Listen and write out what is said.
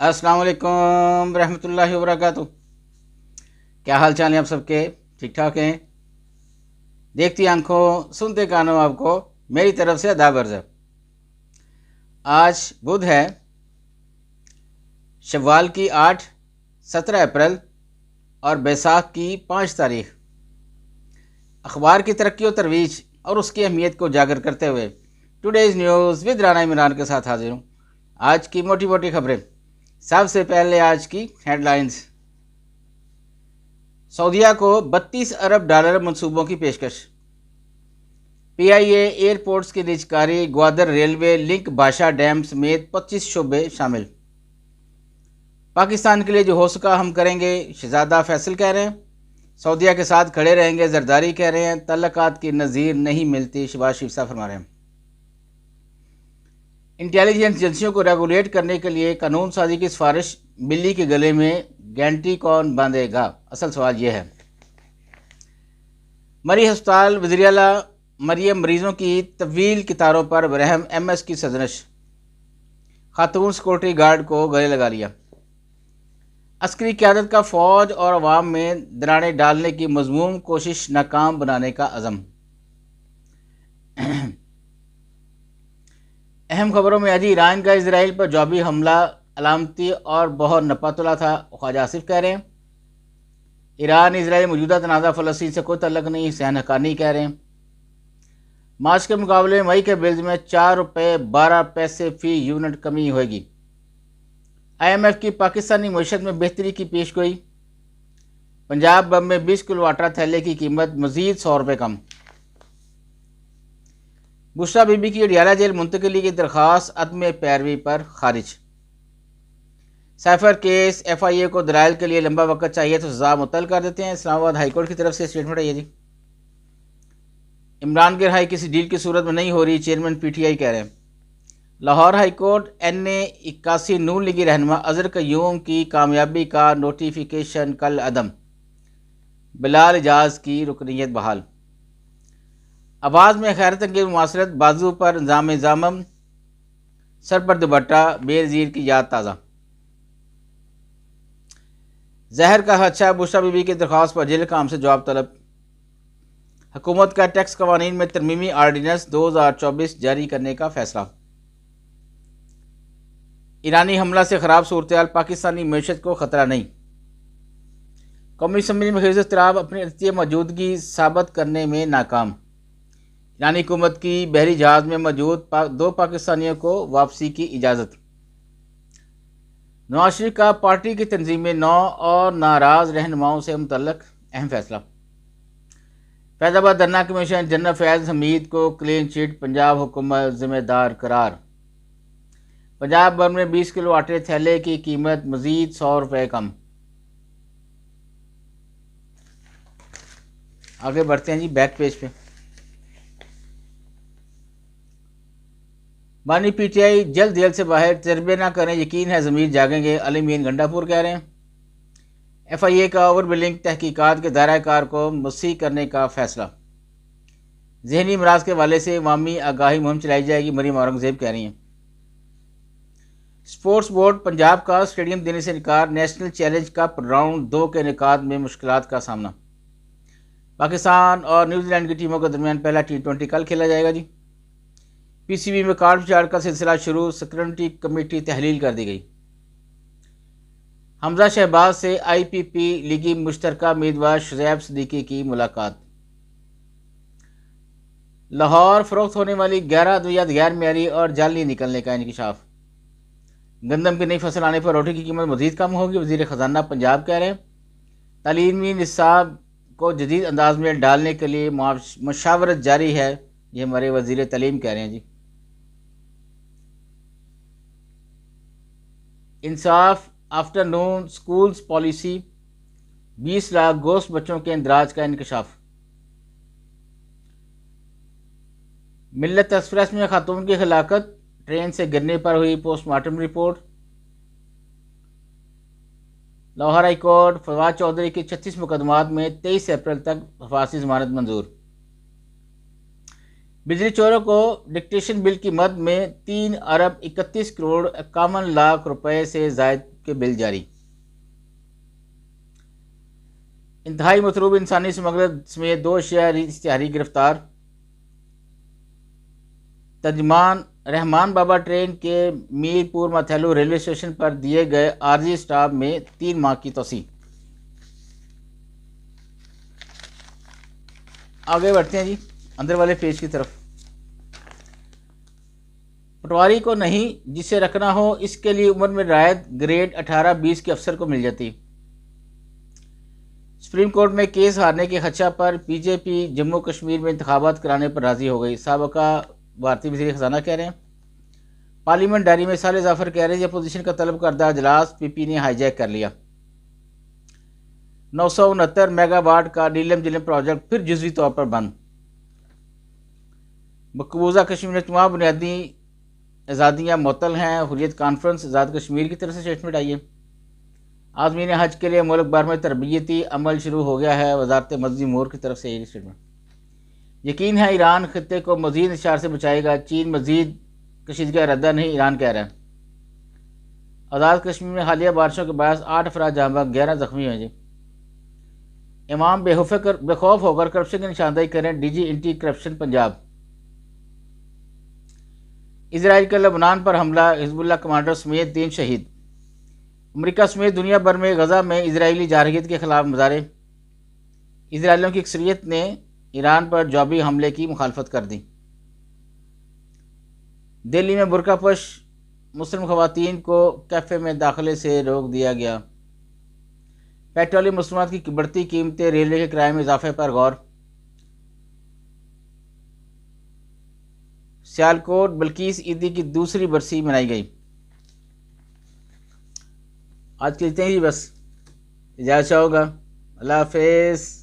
अस्सलाम वालेकुम रहमतुल्लाहि वबरकातुह। क्या हाल चाल हैं आप सबके? ठीक ठाक हैं? देखती आंखों सुनते कानों आपको मेरी तरफ से अदाब अर्ज़ है। आज बुध है, शव्वाल की 8, 17 अप्रैल और बैसाख की 5 तारीख। अखबार की तरक्की और तरवीज और उसकी अहमियत को उजागर करते हुए today's news with Rana Imran के साथ हाजिर हूँ। आज की मोटी मोटी खबरें। सबसे पहले आज की हेडलाइंस। सऊदीया को 32 अरब डॉलर मंसूबों की पेशकश। पीआईए एयरपोर्ट्स की निजकारी, ग्वादर रेलवे लिंक, भाषा डैम समेत 25 शोबे शामिल। पाकिस्तान के लिए जो हो सका हम करेंगे, शहजादा फैसल कह रहे हैं। सऊदीया के साथ खड़े रहेंगे, जरदारी कह रहे हैं। तल्लकात की नज़ीर नहीं मिलती, शहबाज शरीफ साहब फरमा रहे हैं। इंटेलिजेंस एजेंसियों को रेगुलेट करने के लिए कानून साजी की सिफारिश, बिल्ली के गले में घंटी कौन बांधेगा? असल सवाल यह है। मरी हस्पताल वज़ीर-ए-आला मरियम मरीजों की तवील कितारों पर बरहम एमएस की सजनश। खातून सिक्योरिटी गार्ड को गले लगा लिया। अस्करी क़यादत का फ़ौज और अवाम में दरारें डालने की मज़मूम कोशिश नाकाम बनाने का अज़म। अहम खबरों में आज ईरान का इजराइल पर जवाबी हमला अलामती और बहुत नपा तुला था, ख्वाजा आसिफ कह रहे हैं। ईरान इजराइल मौजूदा तनाज़ा फ़लस्तीन से कोई तल्लक नहीं, सहन हक़ानी कह रहे हैं। मार्च के मुकाबले मई के बिल्स में 4 रुपये 12 पैसे फ़ी यूनिट कमी होगी। IMF की पाकिस्तानी मईशत में बेहतरी की पेशगोई। पंजाब बम में 20 किलो आटा थैले की कीमत मज़ीद 100 रुपये कम। बुशरा बीबी की अडियाला जेल मुंतकिली की दरख्वास्त अदम पैरवी पर खारिज। साइफर केस FIA को दलाइल के लिए लंबा वक्त चाहिए तो सजा मुअत्तल कर देते हैं। इस्लामाबाद हाईकोर्ट की तरफ से स्टेटमेंट है ये जी। इमरान की रिहाई किसी डील की सूरत में नहीं हो रही, चेयरमैन PTI कह रहे हैं। लाहौर हाईकोर्ट NA81 नून लीगी रहनुमा अजहर क़य्यूम की कामयाबी का नोटिफिकेशन कल अदम। बिलाल इजाज की रुकनीत बहाल। आवाज़ में खैरत अंगेज़ मुमासरत, बाजू पर इंजाम जामम, सर पर दुपट्टा, बेनज़ीर की याद ताज़ा। जहर का खदशा, बुशरा बीबी की दरख्वास्त पर जेल काम से जवाब तलब। हुकूमत का टैक्स कवानीन में तरमीमी आर्डीनेंस 2024 जारी करने का फैसला। ईरानी हमला से ख़राब सूरत-ए-हाल, पाकिस्तानी मईशत को ख़तरा नहीं। कौमी असम्बली में खिज़ इज़्तिराब, अपनी अदतिय मौजूदगी साबित करने में नाकाम। ईरानी हुकूमत की बहरी जहाज़ में मौजूद 2 पाकिस्तानियों को वापसी की इजाज़त। नवाज शरीफ का पार्टी की तंजीमें 9 और नाराज़ रहनुमाओं से मुतल्लक अहम फैसला। फैज़ाबाद धरना कमीशन, जनरल फैज़ हमीद को क्लीन चिट, पंजाब हुकूमत जिम्मेदार करार। पंजाब भर में 20 किलो आटे थैले की कीमत मज़ीद 100 रुपये कम। आगे बढ़ते हैं जी बैक पेज पे। बानी PTI जल्द जेल से बाहर, तजर्बे ना करें, यकीन है ज़मीर जागेंगे, अली मीन गंडापुर कह रहे हैं। FIA का ओवर बिलिंग तहकीकात के दायरा कार को मुस्सी करने का फैसला। जहनी अमराज के हवाले से अवामी आगाही मुहिम चलाई जाएगी, मरीम औरंगज़ेब कह रही हैं। स्पोर्ट्स बोर्ड पंजाब का स्टेडियम देने से इनकार, नेशनल चैलेंज कप राउंड 2 के इनेकाद में मुश्किलात का सामना। पाकिस्तान और न्यूजीलैंड की टीमों के दरमियान पहला T20 कल खेला जाएगा जी। PCB में कार्ड विचार का सिलसिला शुरू, सिक्योरिटी कमेटी तहलील कर दी गई। हमजा शहबाज से IPP लीगी मुश्तरका उम्मीदवार शुज़ैब सिद्दीकी की मुलाकात। लाहौर फरोख्त होने वाली 11 अद्वियात गैर मियारी और जाली निकलने का इंकशाफ। गंदम की नई फसल आने पर रोटी की कीमत मज़ीद कम होगी, वज़ीर ख़जाना पंजाब कह रहे हैं। तालीमी निसाब को जदीद अंदाज में डालने के लिए मशावरत जारी है, ये हमारे वज़ीर तालीम कह रहे हैं जी। इंसाफ आफ्टरनून स्कूल्स पॉलिसी, 20 लाख गोश्त बच्चों के इंदराज का इंकशाफ। मिल्लत एक्सप्रेस में खातून की हलाकत, ट्रेन से गिरने पर हुई postmortem report. Lahore high court Fawad Chaudhry की 36 मुकदमात में 23 अप्रैल तक हफाजी जमानत मंजूर। बिजली चोरों को डिक्टेशन बिल की मद में 3 अरब 31 करोड़ 51 लाख रुपए से ज़ायद کے بل جاری۔ انتہائی مطلوب انسانی اسمگلر سمیت 2 شیعہ اشتہاری گرفتار۔ ترجمان رحمان بابا ٹرین کے میر پور متھیلو ریلوے اسٹیشن پر دیے گئے عارضی اسٹاپ میں 3 ماہ کی توسیع۔ آگے بڑھتے ہیں جی اندر والے پیج کی طرف۔ پٹواری کو نہیں، جسے رکھنا ہو اس کے لیے عمر میں رعایت گریڈ 18-20 کے افسر کو مل جاتی۔ سپریم کورٹ میں کیس ہارنے کے خدشہ پر پی جے پی جموں کشمیر میں انتخابات کرانے پر راضی ہو گئی۔ سابقہ بھارتی وزیر خزانہ کہہ رہے ہیں۔ پارلیمنٹ ڈائری میں صالح ظفر کہہ رہے ہیں یہ اپوزیشن کا طلب کردہ اجلاس پی پی نے ہائی جیک کر لیا۔ 969 میگا واٹ کا نیلم جلم پروجیکٹ پھر جزوی طور پر بند۔ مقبوضہ کشمیر میں تمام بنیادی آزادیاں معطل ہیں۔ حریت کانفرنس آزاد کشمیر کی طرف سے اسٹیٹمنٹ آئی ہے۔ عازمین حج کے لیے ملک بھر میں تربیتی عمل شروع ہو گیا ہے۔ وزارت مدنی امور کی طرف سے یہ اسٹیٹمنٹ۔ یقین ہے ایران خطے کو مزید انتشار سے بچائے گا، چین مزید کشیدگی کا ارادہ نہیں، ایران کہہ رہا ہے۔ آزاد کشمیر میں حالیہ بارشوں کے باعث 8 افراد جاں بحق، 11 زخمی ہوئے جی۔ امام بے خوف ہو کر کرپشن کی نشاندہی کریں، D G anti corruption Punjab. Israel کا لبنان پر حملہ، حزب اللہ کمانڈر سمیت 3 شہید۔ امریکہ سمیت دنیا بھر میں غزہ میں اسرائیلی جارحیت کے خلاف مظاہرے۔ اسرائیلیوں کی اکثریت نے ایران پر جوابی حملے کی مخالفت کر دی۔ دہلی میں برقع پوش مسلم خواتین کو کیفے میں داخلے سے روک دیا گیا۔ پیٹرولیم مصنوعات کی بڑھتی قیمتیں، ریلوے کے کرائے میں اضافے پر غور۔ سیالکوٹ بلقیس عیدی کی دوسری برسی منائی گئی۔ آج کے لیے بس اجازت چاہوں گا، اللہ حافظ۔